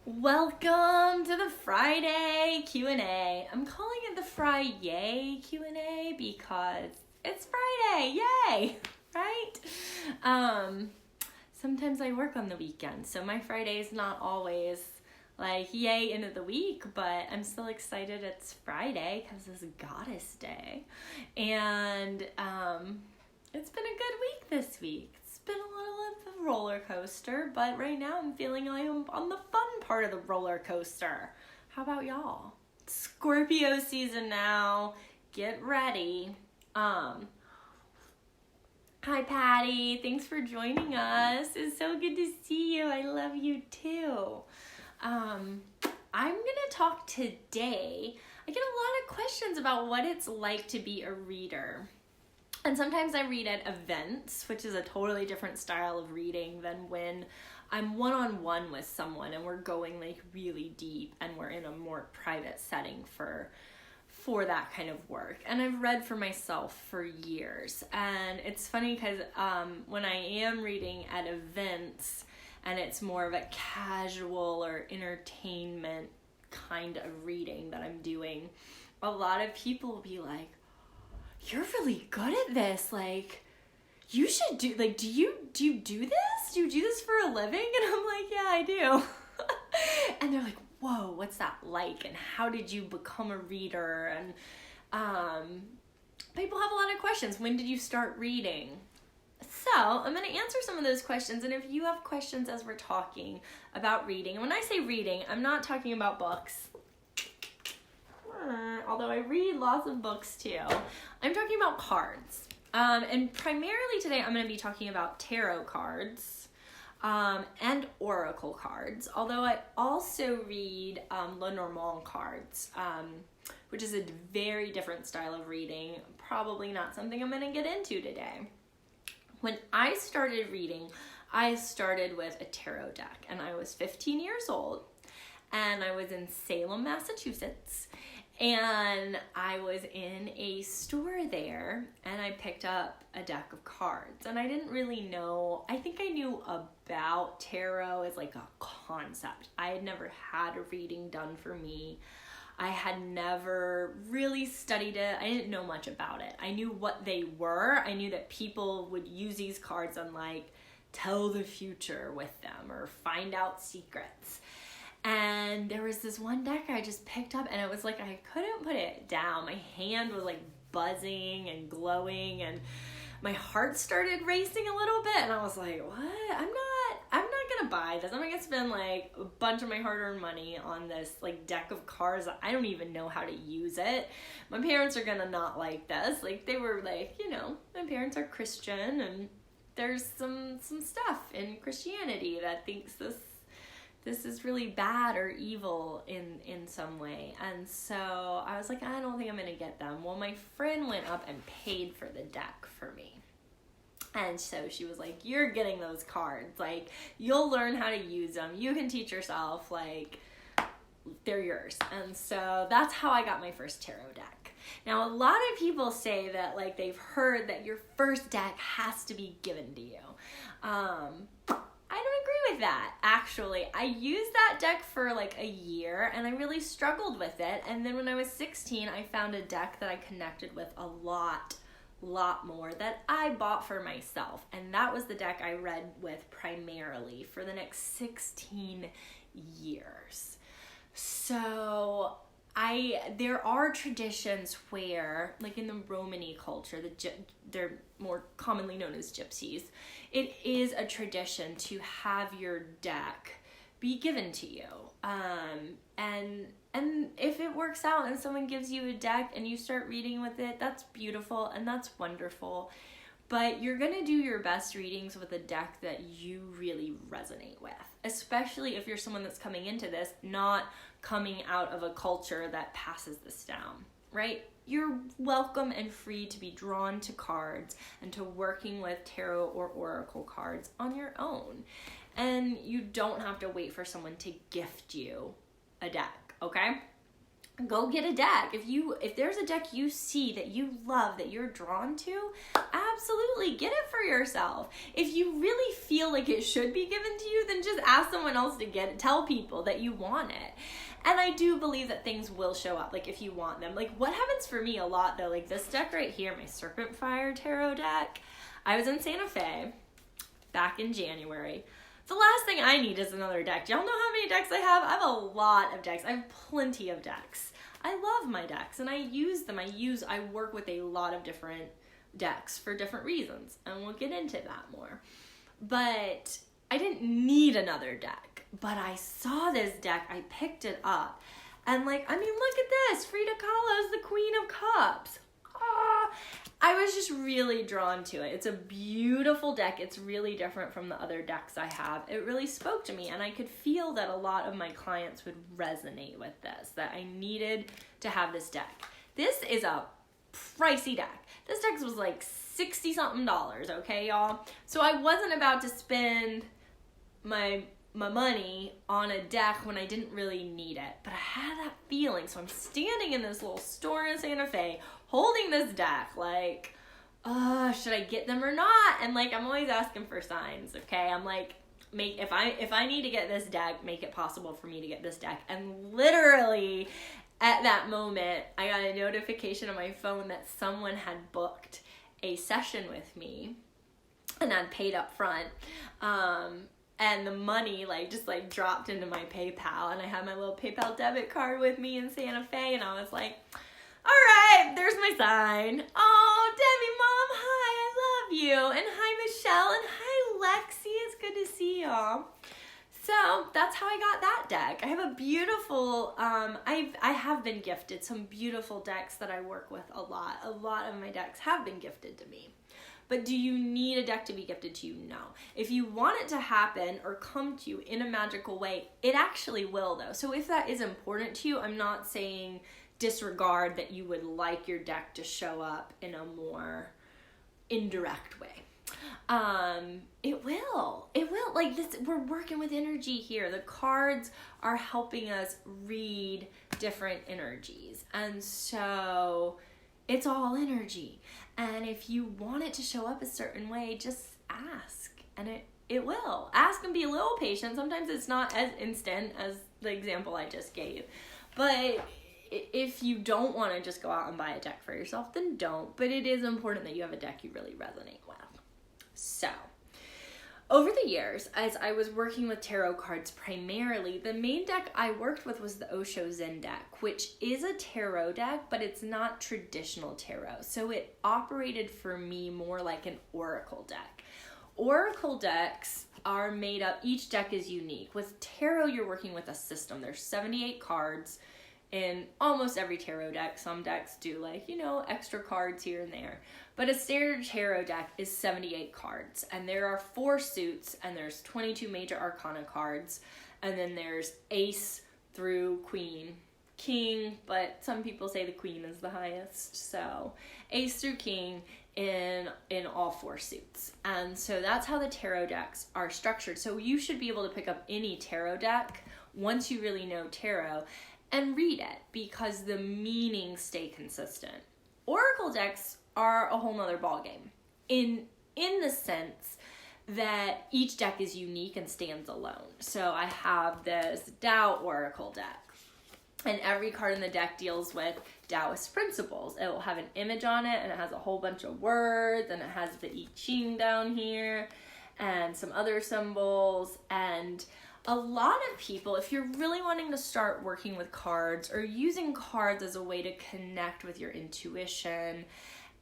Welcome to the Friday Q&A. I'm calling it the FriYay Q&A because it's Friday, yay, right? Sometimes I work on the weekend, so my Friday is not always like yay end of the week, but I'm still excited it's Friday because it's Goddess Day. And it's been a good week this week. It's been a little of a roller coaster, but right now I'm feeling like I'm on the fun part of the roller coaster. How about y'all? Scorpio season now. Get ready. Hi Patty, thanks for joining us. It's so good to see you. I love you too. I'm gonna talk today. I get a lot of questions about what it's like to be a reader. And sometimes I read at events, which is a totally different style of reading than when I'm one-on-one with someone and we're going like really deep and we're in a more private setting for that kind of work. And I've read for myself for years. And it's funny because when I am reading at events and it's more of a casual or entertainment kind of reading that I'm doing, a lot of people will be like, "You're really good at this. Like, you should do, like, do you do this? Do you do this for a living?" And I'm like, "Yeah, I do." And they're like, "Whoa, what's that like? And how did you become a reader?" And people have a lot of questions. When did you start reading? So I'm going to answer some of those questions. And if you have questions as we're talking about reading, and when I say reading, I'm not talking about books. Although I read lots of books too. I'm talking about cards. And primarily today I'm going to be talking about tarot cards and oracle cards. Although I also read Lenormand cards, which is a very different style of reading. Probably not something I'm going to get into today. When I started reading, I started with a tarot deck. And I was 15 years old. And I was in Salem, Massachusetts. And I was in a store there and I picked up a deck of cards, and I didn't really know, I think I knew about tarot as like a concept. I had never had a reading done for me. I had never really studied it. I didn't know much about it. I knew what they were. I knew that people would use these cards and like tell the future with them or find out secrets. And there was this one deck I just picked up and it was like I couldn't put it down. My hand was like buzzing and glowing and my heart started racing a little bit, and I was like, what? I'm not gonna buy this. I'm not gonna spend like a bunch of my hard-earned money on this like deck of cards that I don't even know how to use it. My parents are gonna not like this. Like they were like, you know, my parents are Christian and there's some stuff in Christianity that thinks this is really bad or evil in some way. And so I was like, I don't think I'm going to get them. Well, my friend went up and paid for the deck for me. And so she was like, you're getting those cards. Like, you'll learn how to use them. You can teach yourself. Like, they're yours. And so that's how I got my first tarot deck. Now, a lot of people say that, like, they've heard that your first deck has to be given to you. I don't agree with that, actually. I used that deck for like a year and I really struggled with it. And then when I was 16, I found a deck that I connected with a lot more that I bought for myself. And that was the deck I read with primarily for the next 16 years. So there are traditions where, like in the Romany culture, they're more commonly known as gypsies, it is a tradition to have your deck be given to you. And if it works out and someone gives you a deck and you start reading with it, that's beautiful and that's wonderful. But you're going to do your best readings with a deck that you really resonate with, especially if you're someone that's coming into this, not coming out of a culture that passes this down, right? You're welcome and free to be drawn to cards and to working with tarot or oracle cards on your own. And you don't have to wait for someone to gift you a deck, okay? go get a deck. If there's a deck you see that you love, that you're drawn to, absolutely get it for yourself. If you really feel like it should be given to you, then just ask someone else to get it. Tell people that you want it. And I do believe that things will show up, like if you want them. Like what happens for me a lot though, like this deck right here, my Serpent Fire Tarot deck, I was in Santa Fe back in January. The last thing I need is another deck. Do y'all know how many decks I have? I have a lot of decks. I have plenty of decks. I love my decks and I use them. I work with a lot of different decks for different reasons, and we'll get into that more. But I didn't need another deck, but I saw this deck, I picked it up, and look at this, Frida Kahlo's the Queen of Cups. I was just really drawn to it. It's a beautiful deck. It's really different from the other decks I have. It really spoke to me, and I could feel that a lot of my clients would resonate with this, that I needed to have this deck. This is a pricey deck. This deck was like $60-something, okay, y'all? So I wasn't about to spend my money on a deck when I didn't really need it, but I had that feeling. So I'm standing in this little store in Santa Fe holding this deck like, should I get them or not? And I'm always asking for signs, okay? I'm like, if I need to get this deck, make it possible for me to get this deck. And literally at that moment, I got a notification on my phone that someone had booked a session with me and I'd paid up front. And the money just dropped into my PayPal, and I had my little PayPal debit card with me in Santa Fe, and I was like, all right, there's my sign. Oh, Debbie, Mom, hi, I love you. And hi, Michelle, and hi, Lexi. It's good to see y'all. So that's how I got that deck. I have a beautiful, I have been gifted some beautiful decks that I work with a lot. A lot of my decks have been gifted to me. But do you need a deck to be gifted to you? No. If you want it to happen or come to you in a magical way, it actually will though. So if that is important to you, I'm not saying disregard that you would like your deck to show up in a more indirect way. It will. Like this, we're working with energy here. The cards are helping us read different energies. And so it's all energy. And if you want it to show up a certain way, just ask, and it will. Ask and be a little patient. Sometimes it's not as instant as the example I just gave. But if you don't want to just go out and buy a deck for yourself, then don't. But it is important that you have a deck you really resonate with. So, over the years, as I was working with tarot cards primarily, the main deck I worked with was the Osho Zen deck, which is a tarot deck, but it's not traditional tarot. So it operated for me more like an oracle deck. Oracle decks are made up, each deck is unique. With tarot, you're working with a system. There's 78 cards in almost every tarot deck. Some decks do extra cards here and there. But a standard tarot deck is 78 cards, and there are 4 suits, and there's 22 major arcana cards, and then there's ace through queen, king, but some people say the queen is the highest, so ace through king in all 4 suits. And so that's how the tarot decks are structured. So you should be able to pick up any tarot deck once you really know tarot and read it, because the meanings stay consistent. Oracle decks are a whole nother ballgame in the sense that each deck is unique and stands alone. So I have this Tao Oracle deck, and every card in the deck deals with Taoist principles. It will have an image on it, and it has a whole bunch of words, and it has the I Ching down here and some other symbols. And a lot of people, if you're really wanting to start working with cards or using cards as a way to connect with your intuition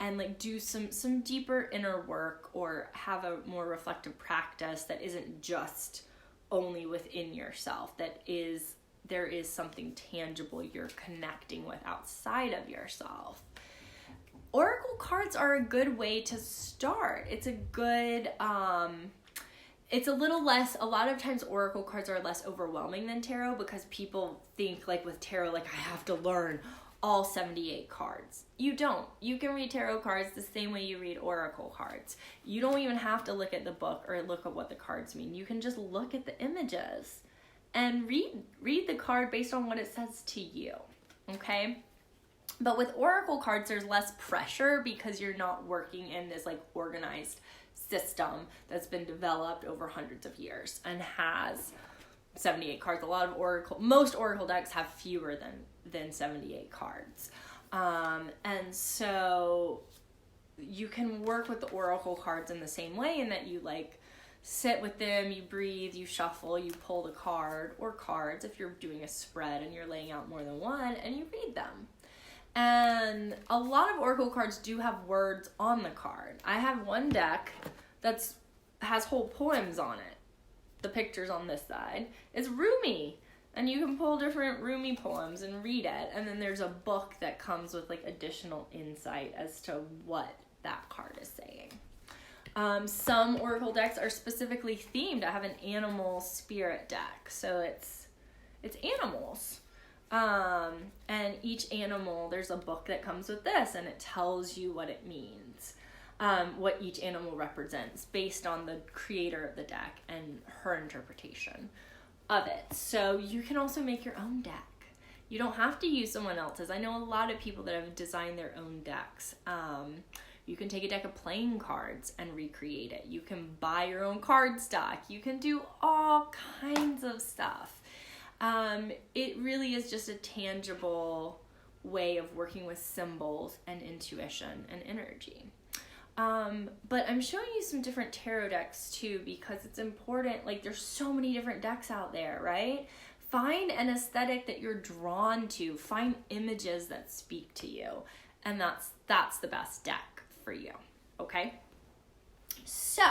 and do some deeper inner work, or have a more reflective practice that isn't just only within yourself, there is something tangible you're connecting with outside of yourself. Oracle cards are a good way to start. It's a good, it's a lot of times oracle cards are less overwhelming than tarot, because people think with tarot, I have to learn all 78 cards. You don't. You can read tarot cards the same way you read oracle cards. You don't even have to look at the book or look at what the cards mean. You can just look at the images and read the card based on what it says to you. okay? But with oracle cards, there's less pressure because you're not working in this like organized system that's been developed over hundreds of years and has 78 cards. Most oracle decks have fewer than 78 cards. And so you can work with the oracle cards in the same way in that you like sit with them, you breathe, you shuffle, you pull the card or cards if you're doing a spread and you're laying out more than one, and you read them. And a lot of oracle cards do have words on the card. I have one deck has whole poems on it. The pictures on this side. It's Rumi. And you can pull different Rumi poems and read it. And then there's a book that comes with like additional insight as to what that card is saying. Some oracle decks are specifically themed. I have an animal spirit deck. So it's animals. And each animal, there's a book that comes with this and it tells you what it means. What each animal represents based on the creator of the deck and her interpretation of it. So you can also make your own deck. You don't have to use someone else's. I know a lot of people that have designed their own decks. You can take a deck of playing cards and recreate it. You can buy your own card stock. You can do all kinds of stuff. It really is just a tangible way of working with symbols and intuition and energy. But I'm showing you some different tarot decks too, because it's important. Like there's so many different decks out there, right? Find an aesthetic that you're drawn to. Find images that speak to you. And that's the best deck for you. Okay? So,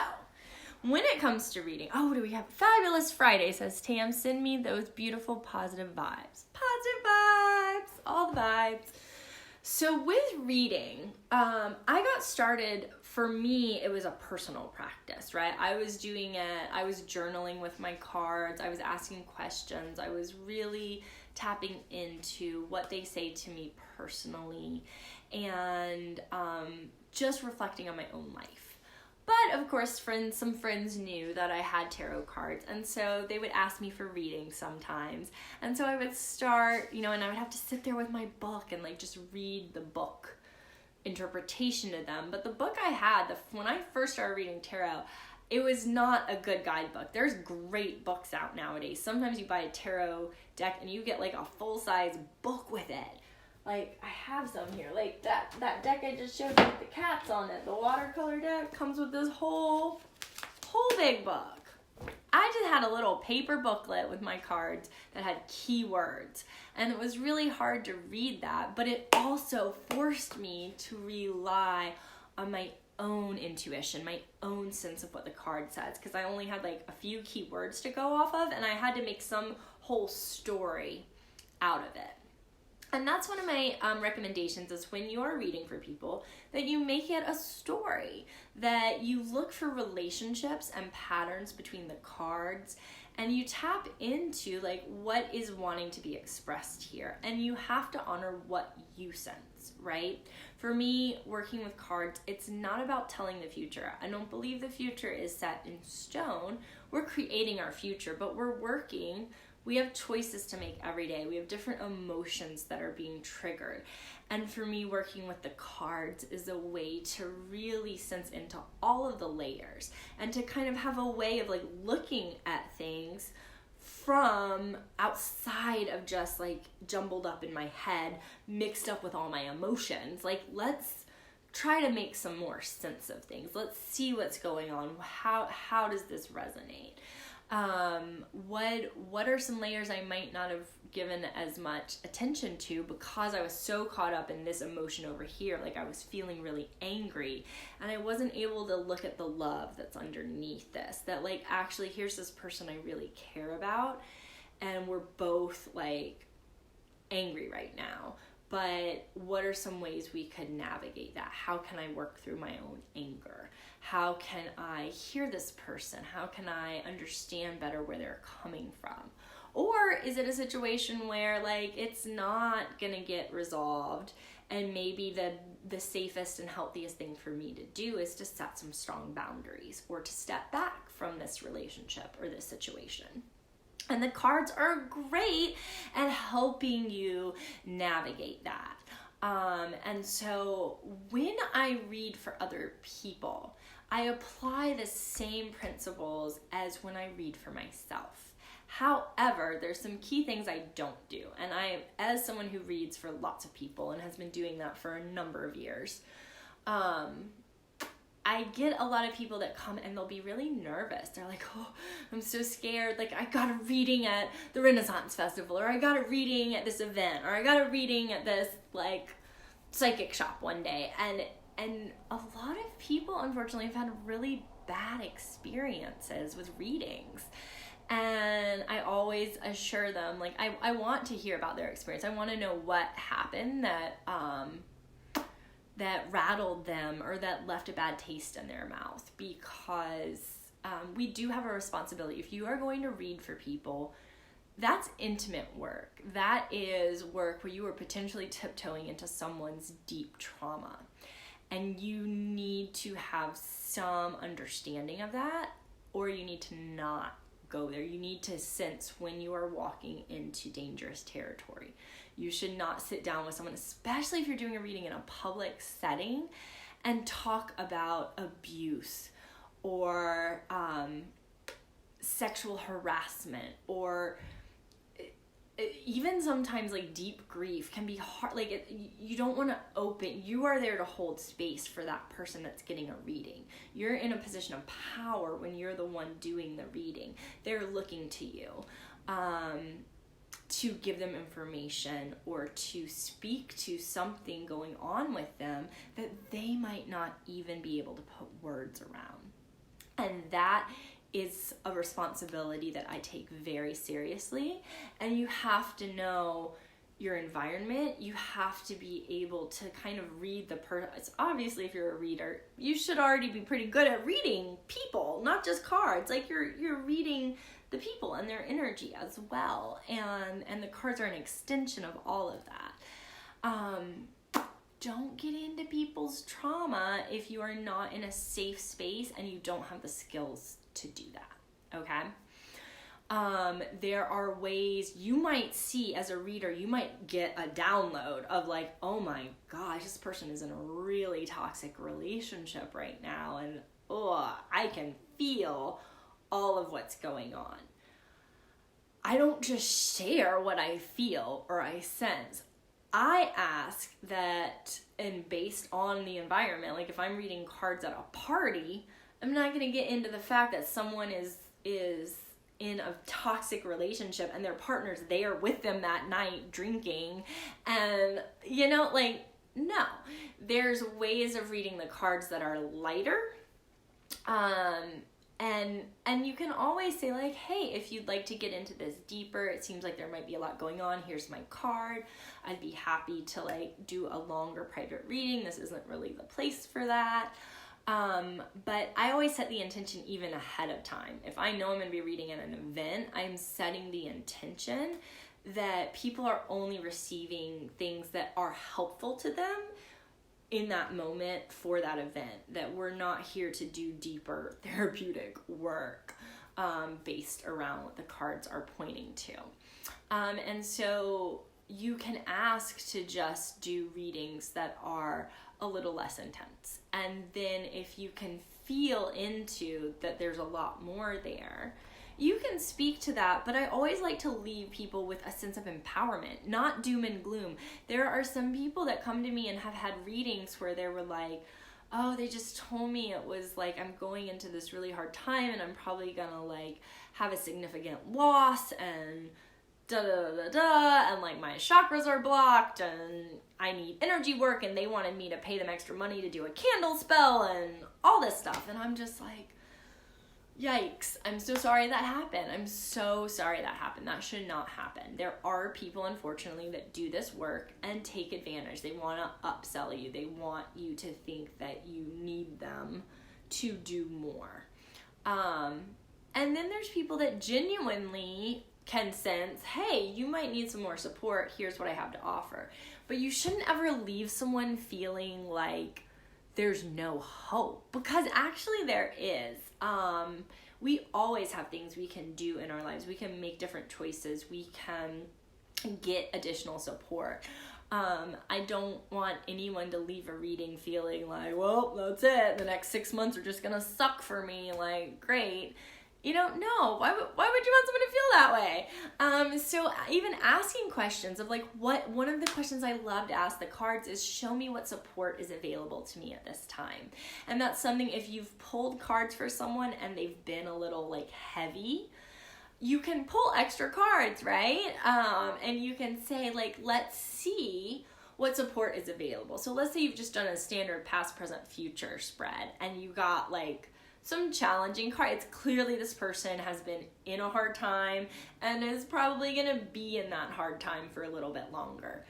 when it comes to reading, do we have Fabulous Friday, says Tam, send me those beautiful positive vibes. Positive vibes, all the vibes. So with reading, I got started, for me, it was a personal practice, right? I was doing it, I was journaling with my cards, I was asking questions, I was really tapping into what they say to me personally, and just reflecting on my own life. But of course, some friends knew that I had tarot cards, and so they would ask me for readings sometimes. And so I would start, and I would have to sit there with my book and like just read the book interpretation to them. But the book I had, when I first started reading tarot, it was not a good guidebook. There's great books out nowadays. Sometimes you buy a tarot deck and you get like a full-size book with it. Like, I have some here. Like, that deck I just showed you with the cats on it, the watercolor deck, comes with this whole big book. I just had a little paper booklet with my cards that had keywords. And it was really hard to read that, but it also forced me to rely on my own intuition, my own sense of what the card says, because I only had like a few keywords to go off of, and I had to make some whole story out of it. And that's one of my recommendations is when you're reading for people, that you make it a story, that you look for relationships and patterns between the cards, and you tap into like what is wanting to be expressed here. And you have to honor what you sense, right? For me, working with cards, it's not about telling the future. I don't believe the future is set in stone. We're creating our future, but we have choices to make every day. We have different emotions that are being triggered. And for me, working with the cards is a way to really sense into all of the layers and to kind of have a way of like looking at things from outside of just like jumbled up in my head, mixed up with all my emotions. Like, let's try to make some more sense of things. Let's see what's going on. How does this resonate? What are some layers I might not have given as much attention to because I was so caught up in this emotion over here, like I was feeling really angry, and I wasn't able to look at the love that's underneath this, that like actually here's this person I really care about, and we're both like angry right now, but what are some ways we could navigate that? How can I work through my own anger? How can I hear this person? How can I understand better where they're coming from? Or is it a situation where like it's not gonna get resolved, and maybe the safest and healthiest thing for me to do is to set some strong boundaries or to step back from this relationship or this situation? And the cards are great at helping you navigate that. And so when I read for other people, I apply the same principles as when I read for myself. However, there's some key things I don't do. And I, as someone who reads for lots of people and has been doing that for a number of years, I get a lot of people that come and they'll be really nervous. They're like, oh, I'm so scared. Like, I got a reading at the Renaissance Festival, or I got a reading at this event, or I got a reading at this, like, psychic shop one day. And a lot of people, unfortunately, have had really bad experiences with readings. And I always assure them, like, I want to hear about their experience. I want to know what happened that rattled them or that left a bad taste in their mouth, because we do have a responsibility. If you are going to read for people, that's intimate work. That is work where you are potentially tiptoeing into someone's deep trauma. And you need to have some understanding of that, or you need to not go there. You need to sense when you are walking into dangerous territory. You should not sit down with someone, especially if you're doing a reading in a public setting, and talk about abuse or sexual harassment, or even sometimes like deep grief can be hard. Like, you don't want to open. You are there to hold space for that person that's getting a reading. You're in a position of power when you're the one doing the reading. They're looking to you to give them information or to speak to something going on with them that they might not even be able to put words around. And that is a responsibility that I take very seriously. And you have to know your environment. You have to be able to kind of read the person. Obviously, if you're a reader, you should already be pretty good at reading people, not just cards. Like, you're reading the people and their energy as well. And the cards are an extension of all of that. Don't get into people's trauma if you are not in a safe space and you don't have the skills to do that, okay? There are ways you might see as a reader, you might get a download of like, oh my gosh, this person is in a really toxic relationship right now, and I can feel all of what's going on. I don't just share what I feel or I sense. I ask that, and based on the environment, like if I'm reading cards at a party, I'm not going to get into the fact that someone is in a toxic relationship and their partner's there with them that night drinking, and no. There's ways of reading the cards that are lighter, and you can always say like, hey, if you'd like to get into this deeper, it seems like there might be a lot going on, here's my card, I'd be happy to like do a longer private reading, this isn't really the place for that. But I always set the intention even ahead of time. If I know I'm going to be reading at an event, I'm setting the intention that people are only receiving things that are helpful to them in that moment for that event, that we're not here to do deeper therapeutic work based around what the cards are pointing to. And so you can ask to just do readings that are a little less intense. And then if you can feel into that there's a lot more there, you can speak to that. But I always like to leave people with a sense of empowerment, not doom and gloom. There are some people that come to me and have had readings where they were like, oh, they just told me it was like, I'm going into this really hard time and I'm probably gonna like have a significant loss and and like my chakras are blocked and I need energy work, and they wanted me to pay them extra money to do a candle spell and all this stuff. And I'm just like, yikes, I'm so sorry that happened. I'm so sorry that happened. That should not happen. There are people, unfortunately, that do this work and take advantage. They want to upsell you. They want you to think that you need them to do more. And then there's people that genuinely can sense, hey, you might need some more support. Here's what I have to offer. But you shouldn't ever leave someone feeling like there's no hope, because actually there is. we always have things we can do in our lives. We can make different choices. We can get additional support. I don't want anyone to leave a reading feeling like, well, that's it. The next 6 months are just going to suck for me. Like, great. You don't know. Why would you want someone to feel that way? So even asking questions of like, one of the questions I love to ask the cards is, show me what support is available to me at this time. And that's something, if you've pulled cards for someone and they've been a little like heavy, you can pull extra cards, right? And you can say like, let's see what support is available. So let's say you've just done a standard past, present, future spread and you got like some challenging cards. Clearly this person has been in a hard time and is probably gonna be in that hard time for a little bit longer.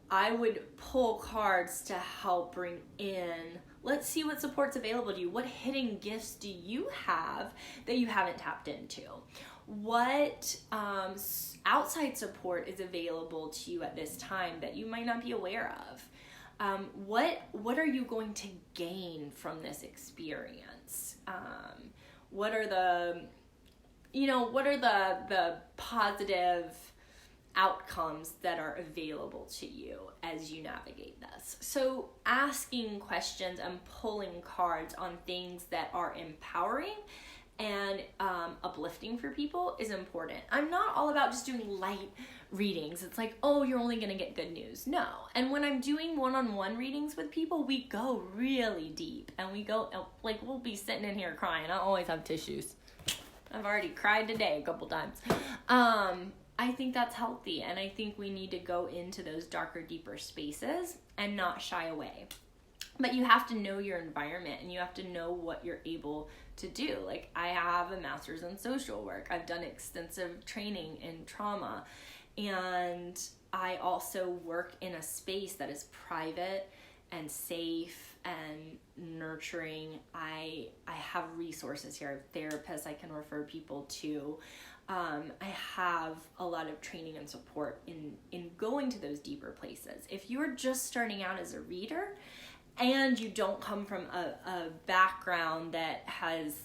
I would pull cards to help bring in, let's see what support's available to you. What hidden gifts do you have that you haven't tapped into? What outside support is available to you at this time that you might not be aware of? What are you going to gain from this experience? What are the positive outcomes that are available to you as you navigate this? So asking questions and pulling cards on things that are empowering and uplifting for people is important. I'm not all about just doing light readings. It's like, oh, you're only gonna get good news. No. And when I'm doing one-on-one readings with people, we go really deep and we go, like, we'll be sitting in here crying. I always have tissues. I've already cried today a couple times. I think that's healthy, and I think we need to go into those darker, deeper spaces and not shy away. But you have to know your environment and you have to know what you're able to do. Like, I have a master's in social work. I've done extensive training in trauma, and I also work in a space that is private and safe and nurturing. I have resources here. I have therapists I can refer people to. I have a lot of training and support in going to those deeper places. If you're just starting out as a reader and you don't come from a background that has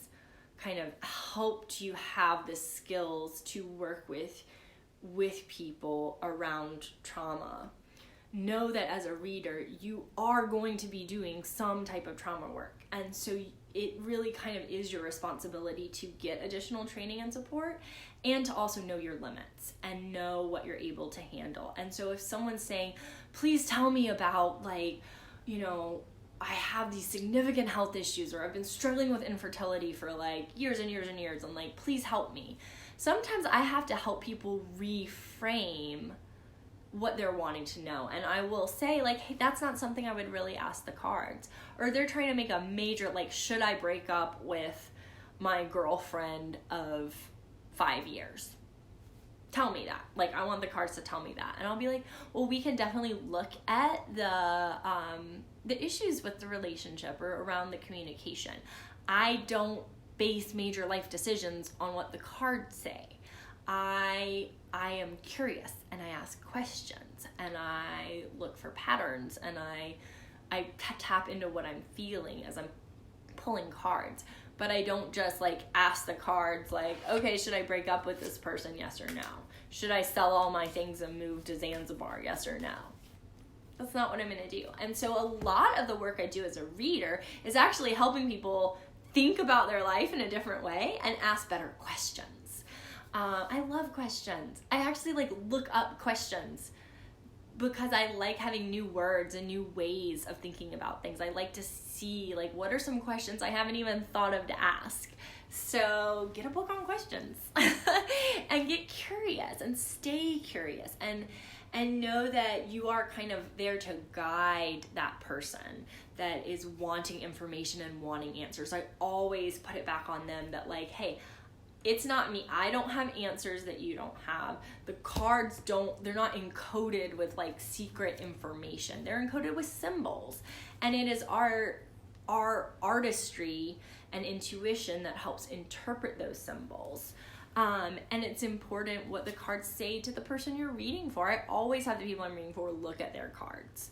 kind of helped you have the skills to work with people around trauma, know that as a reader, you are going to be doing some type of trauma work. And so it really kind of is your responsibility to get additional training and support, and to also know your limits and know what you're able to handle. And so if someone's saying, please tell me about, like, you know, I have these significant health issues, or I've been struggling with infertility for like years and years and years, and like, please help me. Sometimes I have to help people reframe what they're wanting to know. And I will say, like, hey, that's not something I would really ask the cards. Or they're trying to make a major, like, should I break up with my girlfriend of 5 years? Tell me that. Like, I want the cards to tell me that. And I'll be like, well, we can definitely look at the issues with the relationship or around the communication. I don't base major life decisions on what the cards say. I am curious, and I ask questions, and I look for patterns, and I tap into what I'm feeling as I'm pulling cards. But I don't just like ask the cards like, okay, should I break up with this person? Yes or no? Should I sell all my things and move to Zanzibar? Yes or no? That's not what I'm gonna do. And so a lot of the work I do as a reader is actually helping people think about their life in a different way and ask better questions. I love questions. I actually like look up questions because I like having new words and new ways of thinking about things. I like to see, like, what are some questions I haven't even thought of to ask. So get a book on questions and get curious and stay curious and know that you are kind of there to guide that person that is wanting information and wanting answers. I always put it back on them that, like, hey, it's not me. I don't have answers that you don't have. The cards they're not encoded with like secret information. They're encoded with symbols. And it is our artistry and intuition that helps interpret those symbols. And it's important what the cards say to the person you're reading for. I always have the people I'm reading for look at their cards.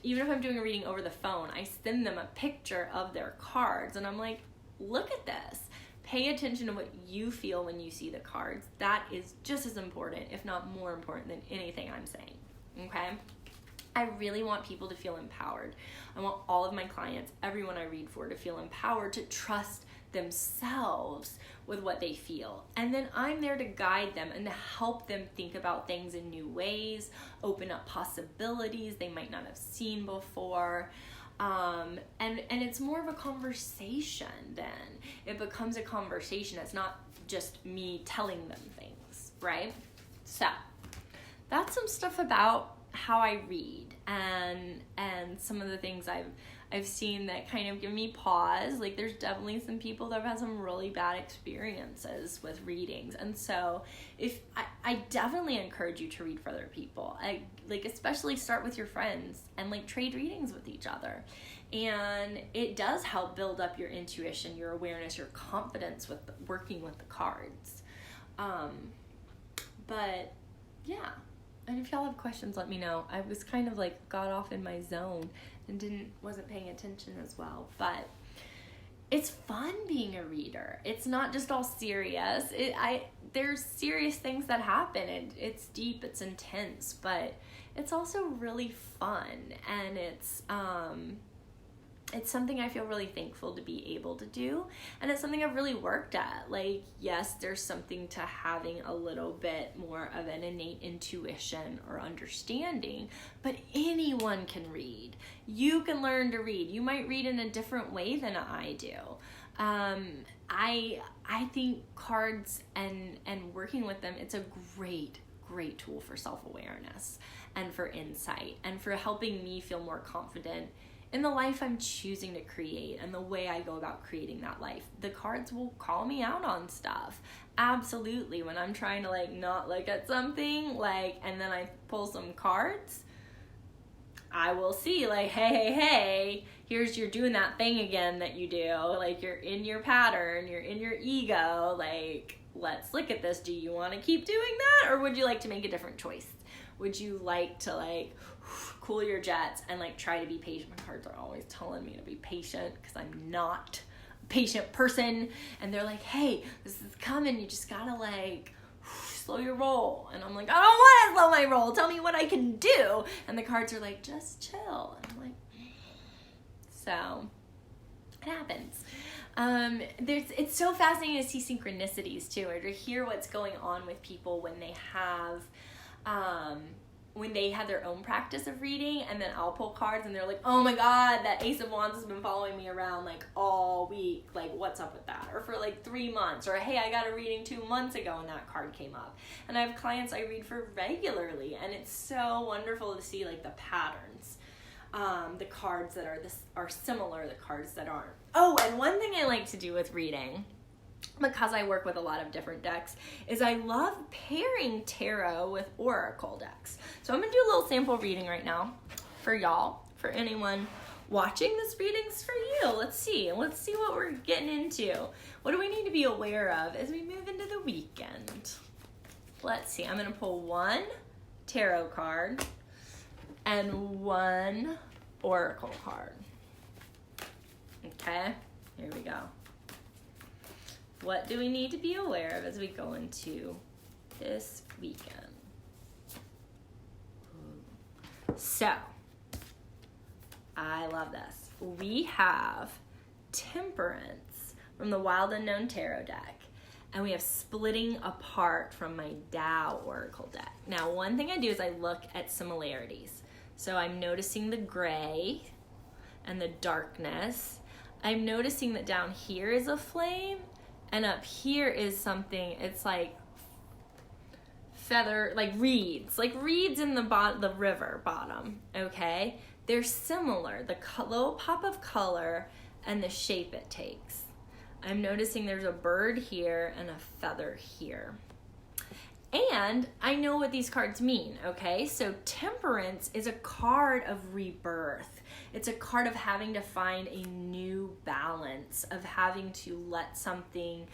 Even if I'm doing a reading over the phone, I send them a picture of their cards and I'm like, look at this. pay attention to what you feel when you see the cards. That is just as important, if not more important than anything I'm saying, okay? I really want people to feel empowered. I want all of my clients, everyone I read for, to feel empowered to trust themselves with what they feel. And then I'm there to guide them and to help them think about things in new ways, open up possibilities they might not have seen before. And it's more of a conversation then. It becomes a conversation. It's not just me telling them things, right? So that's some stuff about how I read and some of the things I've seen that kind of give me pause. Like, there's definitely some people that have had some really bad experiences with readings. And so I definitely encourage you to read for other people. Especially start with your friends and trade readings with each other. And it does help build up your intuition, your awareness, your confidence with working with the cards. But yeah. And if y'all have questions, let me know. I was kind of got off in my zone and wasn't paying attention as well. But it's fun being a reader. It's not just all serious. There's serious things that happen, and it's deep, it's intense, but it's also really fun, and it's something I feel really thankful to be able to do, and it's something I've really worked at. Yes, there's something to having a little bit more of an innate intuition or understanding, but anyone can read. You can learn to read. You might read in a different way than I do. I think cards and working with them, it's a great tool for self-awareness and for insight and for helping me feel more confident in the life I'm choosing to create and the way I go about creating that life. The cards will call me out on stuff. Absolutely. When I'm trying to not look at something, and then I pull some cards, I will see hey, you're doing that thing again that you do. You're in your pattern, you're in your ego. Let's look at this. Do you want to keep doing that? Or would you like to make a different choice? Would you like to cool your jets and try to be patient? My cards are always telling me to be patient because I'm not a patient person. And they're hey, this is coming. You just gotta slow your roll. And I'm I don't want to slow my roll. Tell me what I can do. And the cards are just chill. And I'm so it happens. It's so fascinating to see synchronicities too, or to hear what's going on with people when they have their own practice of reading, and then I'll pull cards and they're oh my god, that Ace of Wands has been following me around all week, what's up with that? Or for 3 months, or hey, I got a reading 2 months ago and that card came up. And I have clients I read for regularly, and it's so wonderful to see the patterns, the cards that are similar, the cards that aren't. Oh, and one thing I like to do with reading, because I work with a lot of different decks, is I love pairing tarot with oracle decks. So I'm going to do a little sample reading right now for y'all, for anyone watching. This reading's for you. Let's see what we're getting into. What do we need to be aware of as we move into the weekend? Let's see. I'm going to pull one tarot card and one oracle card. Okay, here we go. What do we need to be aware of as we go into this weekend? So, I love this. We have Temperance from the Wild Unknown Tarot deck, and we have Splitting Apart from my Tao Oracle deck. Now, one thing I do is I look at similarities. So I'm noticing the gray and the darkness. I'm noticing that down here is a flame, and up here is something, it's feather, reeds in the river bottom, okay? They're similar, the little pop of color and the shape it takes. I'm noticing there's a bird here and a feather here. And I know what these cards mean, okay? So Temperance is a card of rebirth. It's a card of having to find a new balance, of having to let something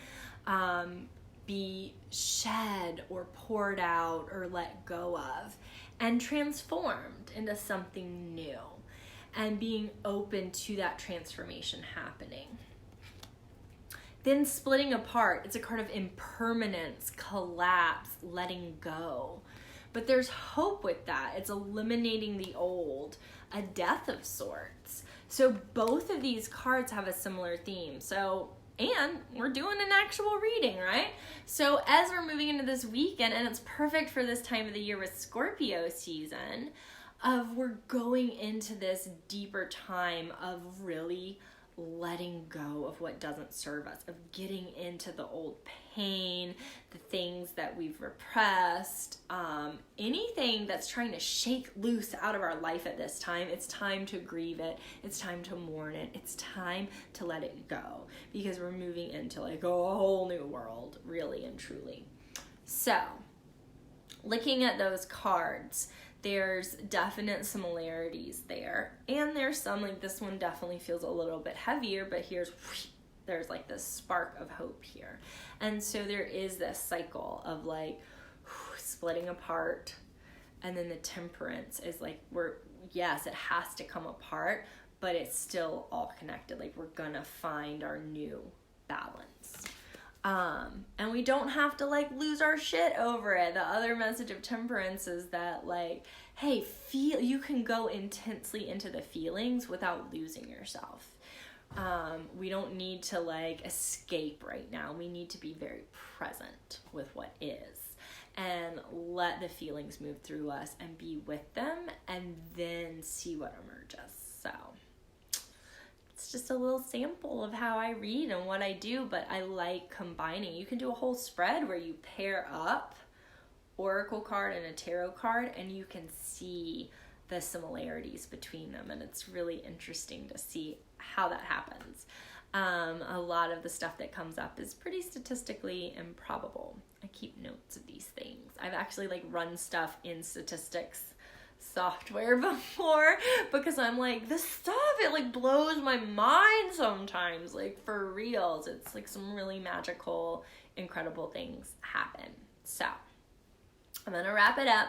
be shed or poured out or let go of and transformed into something new, and being open to that transformation happening. Then splitting apart, it's a card of impermanence, collapse, letting go. But there's hope with that. It's eliminating the old, a death of sorts. So both of these cards have a similar theme. And we're doing an actual reading, right? So as we're moving into this weekend, and it's perfect for this time of the year with Scorpio season, we're going into this deeper time of really letting go of what doesn't serve us, of getting into the old pain, the things that we've repressed, anything that's trying to shake loose out of our life at this time. It's time to grieve it. It's time to mourn it. It's time to let it go, because we're moving into like a whole new world, really and truly. So, looking at those cards, there's definite similarities there. And there's some, like this one definitely feels a little bit heavier, but there's like this spark of hope here. And so there is this cycle of like splitting apart. And then the Temperance is like, yes, it has to come apart, but it's still all connected. Like we're gonna find our new balance. And we don't have to like lose our shit over it. The other message of Temperance is that like, hey, you can go intensely into the feelings without losing yourself. We don't need to like escape right now. We need to be very present with what is and let the feelings move through us and be with them and then see what emerges. So it's just a little sample of how I read and what I do, but I like combining. You can do a whole spread where you pair up oracle card and a tarot card, and you can see the similarities between them, and it's really interesting to see how that happens. A lot of the stuff that comes up is pretty statistically improbable. I keep notes of these things. I've actually like run stuff in statistics software before, because I'm like, this stuff, it like blows my mind sometimes, like for reals. It's like some really magical, incredible things happen. So I'm gonna wrap it up,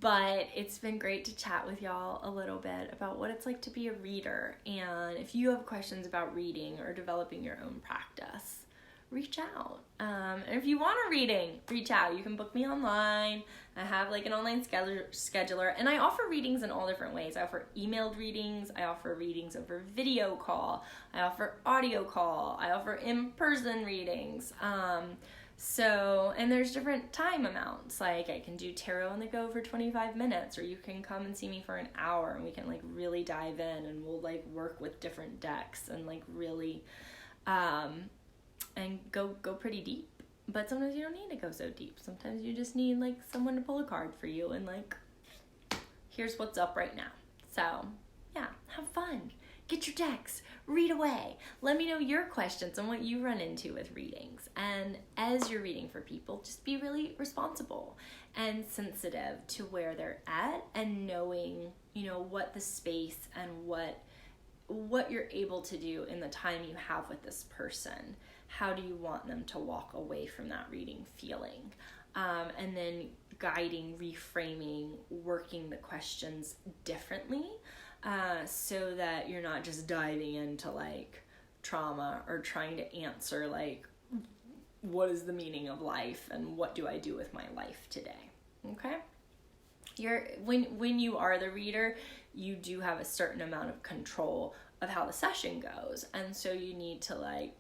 but it's been great to chat with y'all a little bit about what it's like to be a reader. And if you have questions about reading or developing your own practice, reach out. And if you want a reading, reach out. You can book me online. I have like an online scheduler, and I offer readings in all different ways. I offer emailed readings. I offer readings over video call. I offer audio call. I offer in-person readings. And there's different time amounts. Like I can do tarot on the go for 25 minutes, or you can come and see me for an hour and we can like really dive in, and we'll like work with different decks and like really, and go pretty deep. But sometimes you don't need to go so deep. Sometimes you just need like someone to pull a card for you and like, here's what's up right now. So yeah, have fun. Get your decks, read away. Let me know your questions and what you run into with readings. And as you're reading for people, just be really responsible and sensitive to where they're at, and knowing, what the space and what you're able to do in the time you have with this person. How do you want them to walk away from that reading feeling? And then guiding, reframing, working the questions differently, so that you're not just diving into like trauma or trying to answer like, what is the meaning of life and what do I do with my life today? Okay? When you are the reader, you do have a certain amount of control of how the session goes. And so you need to like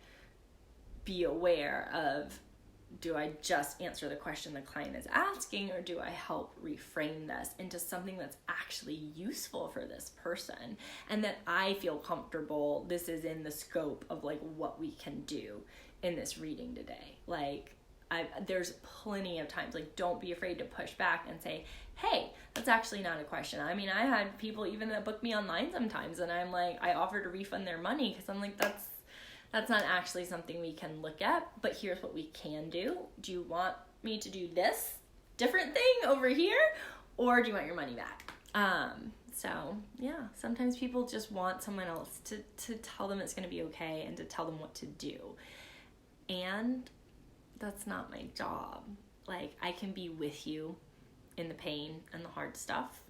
be aware of, do I just answer the question the client is asking, or do I help reframe this into something that's actually useful for this person, and that I feel comfortable this is in the scope of like what we can do in this reading today. Like there's plenty of times, like don't be afraid to push back and say, hey, that's actually not a question. I mean, I had people even that book me online sometimes, and I'm like, I offer to refund their money because I'm like, that's not actually something we can look at, but here's what we can do. Do you want me to do this different thing over here, or do you want your money back? So yeah, sometimes people just want someone else to tell them it's going to be okay and to tell them what to do. And that's not my job. Like, I can be with you in the pain and the hard stuff,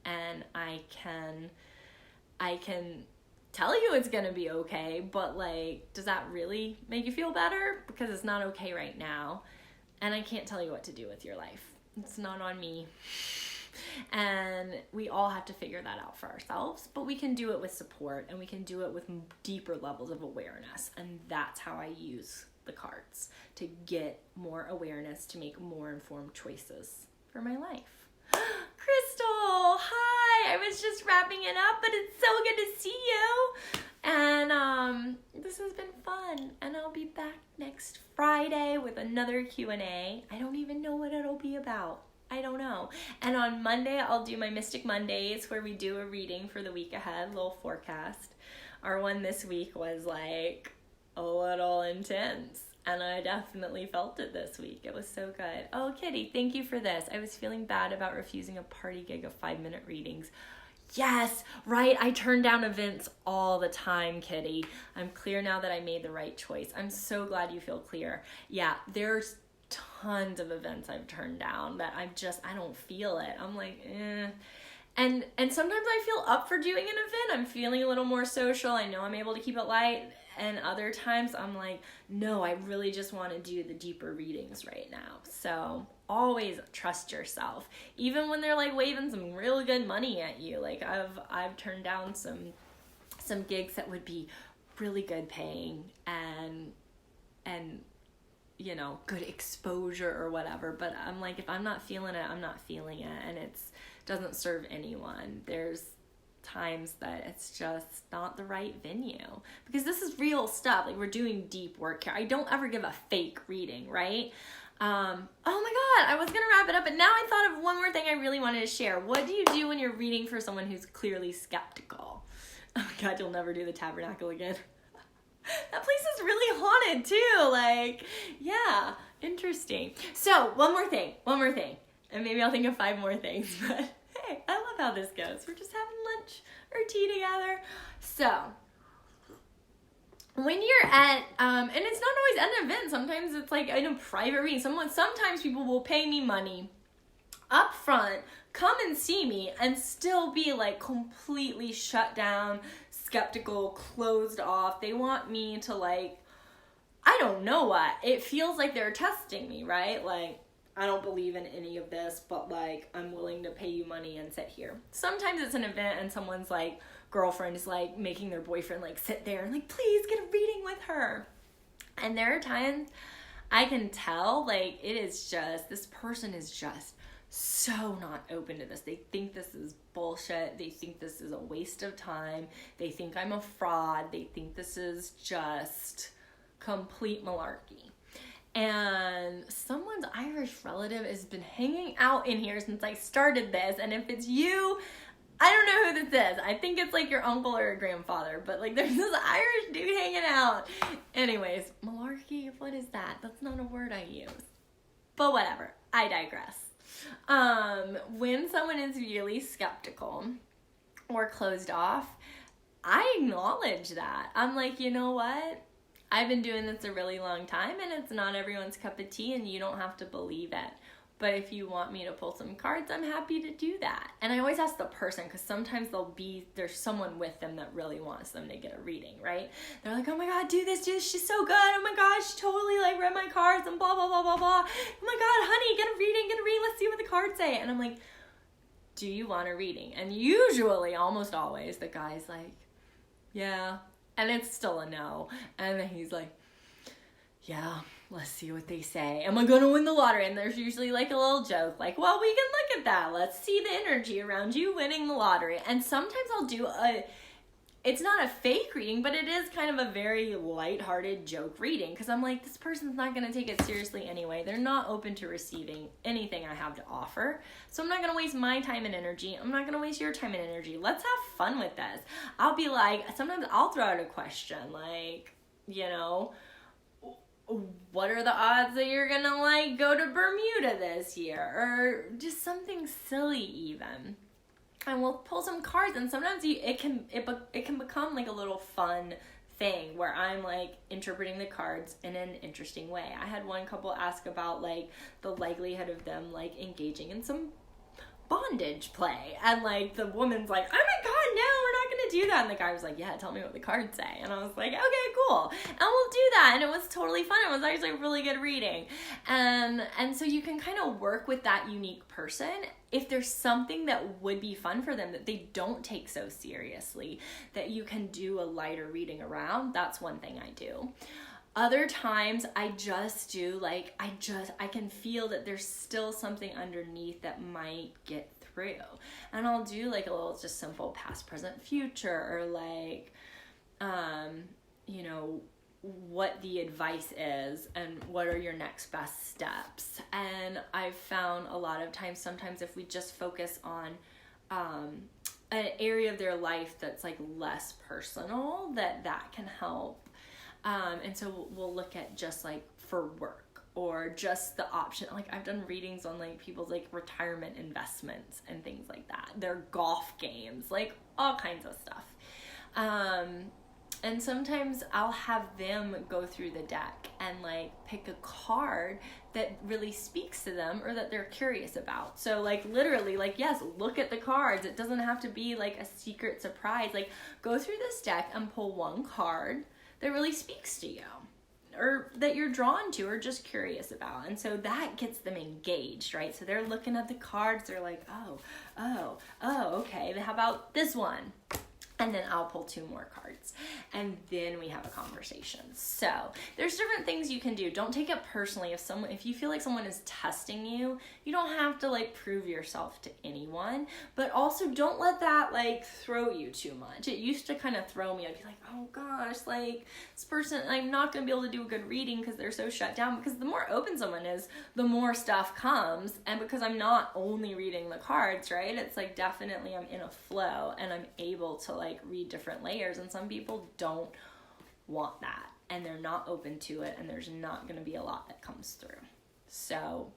and I can tell you it's gonna be okay, but like, does that really make you feel better? Because it's not okay right now, and I can't tell you what to do with your life. It's not on me. And we all have to figure that out for ourselves, but we can do it with support, and we can do it with deeper levels of awareness. And that's how I use the cards, to get more awareness, to make more informed choices for my life. Crystal, hi! I was just wrapping it up, but it's so good to see you. And this has been fun, and I'll be back next Friday with another Q&A. I don't even know what it'll be about. I don't know. And on Monday, I'll do my Mystic Mondays, where we do a reading for the week ahead, little forecast. Our one this week was like a little intense, and I definitely felt it this week. It was so good. Oh, Kitty, thank you for this. I was feeling bad about refusing a party gig of 5-minute readings. Yes, right. I turn down events all the time, Kitty. I'm clear now that I made the right choice. I'm so glad you feel clear. Yeah, there's tons of events I've turned down that I don't feel it. I'm like, eh. And sometimes I feel up for doing an event. I'm feeling a little more social. I know I'm able to keep it light. And other times I'm like, no, I really just want to do the deeper readings right now. So always trust yourself. Even when they're like waving some really good money at you. Like I've turned down some gigs that would be really good paying and you know, good exposure or whatever. But I'm like, if I'm not feeling it, I'm not feeling it. And it doesn't serve anyone. There's times that it's just not the right venue, because this is real stuff. Like, we're doing deep work here. I don't ever give a fake reading, right? Oh my God, I was gonna wrap it up, but now I thought of one more thing I really wanted to share. What do you do when you're reading for someone who's clearly skeptical? Oh my God, you'll never do the Tabernacle again. That place is really haunted too. Like, yeah, interesting. So one more thing, and maybe I'll think of 5 more things, but hey, I love how this goes. We're just having lunch or tea together. So when you're at, and it's not always at an event, sometimes it's like in a private reading. Sometimes people will pay me money up front, come and see me, and still be like completely shut down, skeptical, closed off. They want me to, like, I don't know what. It feels like they're testing me, right? Like, I don't believe in any of this, but like, I'm willing to pay you money and sit here. Sometimes it's an event and someone's like, girlfriend is like making their boyfriend like sit there and like, please get a reading with her. And there are times I can tell, like, it is just, this person is just so not open to this. They think this is bullshit. They think this is a waste of time. They think I'm a fraud. They think this is just complete malarkey. And someone's Irish relative has been hanging out in here since I started this. And if it's you, I don't know who this is. I think it's like your uncle or your grandfather. But like, there's this Irish dude hanging out. Anyways, malarkey, what is that? That's not a word I use. But whatever, I digress. When someone is really skeptical or closed off, I acknowledge that. I'm like, you know what? I've been doing this a really long time, and it's not everyone's cup of tea, and you don't have to believe it. But if you want me to pull some cards, I'm happy to do that. And I always ask the person, because sometimes there's someone with them that really wants them to get a reading, right? They're like, oh my God, do this, she's so good. Oh my God, she totally like read my cards and blah, blah, blah, blah, blah. Oh my God, honey, get a reading, let's see what the cards say. And I'm like, do you want a reading? And usually, almost always, the guy's like, yeah. And it's still a no. And then he's like, yeah, let's see what they say. Am I going to win the lottery? And there's usually like a little joke, like, well, we can look at that. Let's see the energy around you winning the lottery. And sometimes I'll do it's not a fake reading, but it is kind of a very lighthearted joke reading. Because I'm like, this person's not going to take it seriously anyway. They're not open to receiving anything I have to offer. So I'm not going to waste my time and energy. I'm not going to waste your time and energy. Let's have fun with this. I'll be like, sometimes I'll throw out a question like, you know, what are the odds that you're going to like go to Bermuda this year? Or just something silly even. And we'll pull some cards, and sometimes it can become like a little fun thing where I'm like interpreting the cards in an interesting way. I had one couple ask about like the likelihood of them like engaging in some bondage play, and like the woman's like, oh my God, no, we're not gonna do that? And the guy was like, yeah, tell me what the cards say. And I was like, okay, cool. And we'll do that. And it was totally fun. It was actually really good reading. And so you can kind of work with that unique person. If there's something that would be fun for them that they don't take so seriously, that you can do a lighter reading around, that's one thing I do. Other times I just do like, I can feel that there's still something underneath that might get through. And I'll do like a little just simple past, present, future, or like, you know, what the advice is and what are your next best steps. And I've found a lot of times, sometimes if we just focus on an area of their life that's like less personal, that can help. And so we'll look at just like for work, or just the option. Like I've done readings on like people's like retirement investments and things like that, their golf games, like all kinds of stuff. And sometimes I'll have them go through the deck and like pick a card that really speaks to them or that they're curious about. So like literally, like, yes, look at the cards. It doesn't have to be like a secret surprise. Like go through this deck and pull one card that really speaks to you, or that you're drawn to, or just curious about. And so that gets them engaged, right? So they're looking at the cards, they're like, oh, okay, how about this one? And then I'll pull 2 more cards, and then we have a conversation. So there's different things you can do. Don't take it personally. If you feel like someone is testing you, you don't have to like prove yourself to anyone, but also don't let that like throw you too much. It used to kind of throw me. I'd be like, oh gosh, like this person, I'm not going to be able to do a good reading because they're so shut down. Because the more open someone is, the more stuff comes. And because I'm not only reading the cards, right? It's like definitely I'm in a flow and I'm able to like read different layers, and some people don't want that and they're not open to it, and there's not going to be a lot that comes through. So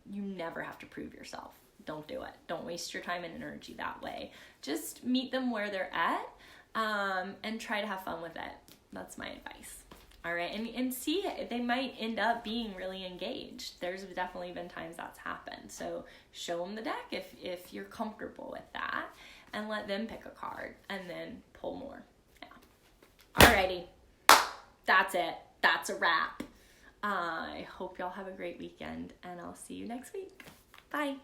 you never have to prove yourself. Don't do it. Don't waste your time and energy that way. Just meet them where they're at, and try to have fun with it. That's my advice. All right, and see, they might end up being really engaged. There's definitely been times that's happened. So show them the deck if you're comfortable with that, and let them pick a card and then pull more. Yeah. Alrighty, that's it. That's a wrap. I hope y'all have a great weekend, and I'll see you next week. Bye.